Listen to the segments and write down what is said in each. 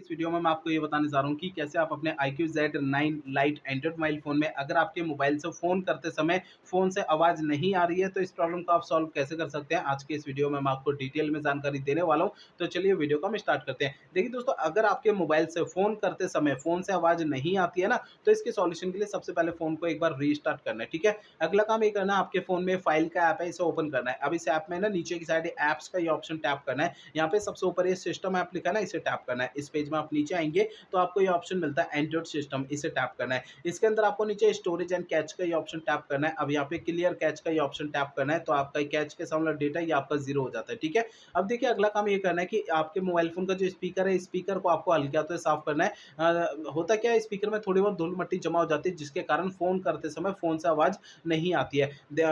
इस वीडियो में मैं आपको ये बताने जा रहा हूँ कि कैसे आप अपने iQOO Z9 light Android mobile phone में अगर आपके मोबाइल से फ़ोन करते समय फ़ोन से आवाज़ नहीं आ रही है, तो इस प्रॉब्लम को आप सॉल्व कैसे कर सकते हैं। आज के इस वीडियो में मैं आपको डिटेल में जानकारी देने वाला हूँ। तो चलिए वीडियो को हम स्टार्ट करते हैं। देखिए दोस्तों, अगर आपके मोबाइल से फ़ोन करते समय फ़ोन से आवाज़ नहीं आती है ना, तो इसके सॉल्यूशन के लिए सबसे पहले फ़ोन को एक बार रीस्टार्ट करना है, ठीक है। अगला काम ये करना है, आपके फ़ोन में फाइल का ऐप है, इसे ओपन करना है। अब इस ऐप में ना नीचे की साइड ऐप्स का ये ऑप्शन टैप करना है। यहाँ पे सबसे ऊपर ये सिस्टम ऐप लिखा है ना, इसे टैप करना है। इस पेज में आप नीचे आएँगे तो आपको ये ऑप्शन मिलता है एंड्रॉइड सिस्टम, इसे टैप करना है। इसके अंदर आपको नीचे स्टोरेज एंड कैच का ये ऑप्शन टैप करना है। अब यहाँ पे क्लियर कैच का ये ऑप्शन टैप करना है, तो आपका कैच के सामने डेटा ये आपका ज़ीरो हो जाता है, ठीक है। अब देखिए अगला काम ये करना है कि आपके मोबाइल फ़ोन का जो स्पीकर है, स्पीकर को आपको हल्के हाथों से साफ करना है। होता क्या है, स्पीकर में थोड़ी बहुत धूल-मट्टी जमा हो जाती है, जिसके कारण फ़ोन करते समय फ़ोन से आवाज़ नहीं आती है।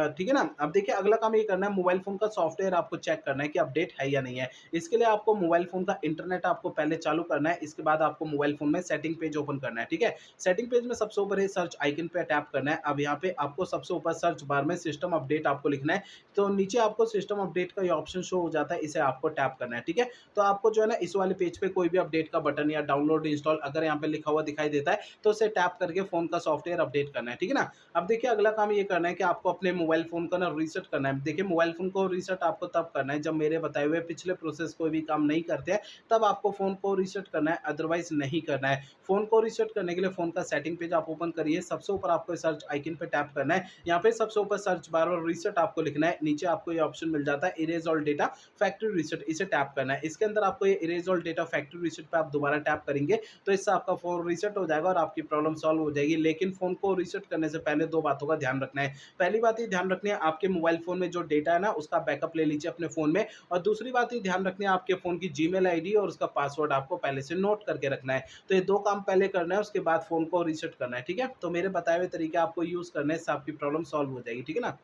ठीक है ना? अब देखिए अगला काम ये करना है, मोबाइल फ़ोन का सॉफ्टवेयर आपको चेक करना है कि अपडेट है या नहीं है। इसके लिए आपको मोबाइल फ़ोन का इंटरनेट आपको पहले चालू करना है, इसके बाद आपको मोबाइल फ़ोन में सेटिंग पेज ओपन करना है, ठीक है? सेटिंग पेज में सबसे ऊपर ये सर्च आइकन पे टैप करना है। अब यहाँ पे आपको सबसे ऊपर सर्च बार में सिस्टम अपडेट आपको लिखना है, तो नीचे आपको सिस्टम अपडेट का ये ऑप्शन शो हो जाता है, इसे आपको टैप करना है, ठीक है? तो आपको जो है ना इस वाले पेज पे कोई भी अपडेट का बटन या डाउनलोड इंस्टॉल अगर यहाँ पे लिखा हुआ दिखाई देता है, तो उसे टैप करके फ़ोन का सॉफ्टवेयर अपडेट करना है, ठीक है ना? अब देखिए अगला काम ये करना है कि आपको अपने मोबाइल फ़ोन को ना रीसेट करना है। देखिए मोबाइल फ़ोन को रीसेट आपको तब करना है जब मेरे बताए हुए पिछले प्रोसेस कोई भी काम नहीं करते हैं, तब आपको फ़ोन को रीसेट करना है, अदरवाइज़ नहीं करना है। फ़ोन को रीसेट करने के लिए फ़ोन का सेटिंग पेज आप ओपन करिए, सबसे ऊपर आपको सर्च आइकन पे टैप करना है। यहाँ पे सबसे ऊपर सर्च बार और रीसेट आपको लिखना है, नीचे आपको ये ऑप्शन मिल जाता है erase all data factory reset, इसे टैप करना है। इसके अंदर आपको ये erase all data factory reset पे आप दोबारा टैप करेंगे, तो इससे आपका फ़ोन रीसेट हो जाएगा और आपकी प्रॉब्लम सॉल्व हो जाएगी। लेकिन फ़ोन को रीसेट करने से पहले 2 बातों का ध्यान रखना है। पहली बात ये ध्यान रखनी है, आपके मोबाइल फ़ोन में जो डेटा है ना, उसका बैकअप ले लीजिए अपने फ़ोन में। और दूसरी बात ये ध्यान रखनी है, आपके फ़ोन की जीमेल आईडी और उसका पासवर्ड आपको पहले से नोट करके रखना है। तो ये 2 काम पहले करना है, उसके बाद फ़ोन को रीसेट करना है, ठीक है? तो मेरे बताए हुए तरीके आपको यूज़ करने से आपकी प्रॉब्लम सॉल्व हो जाएगी, ठीक है ना?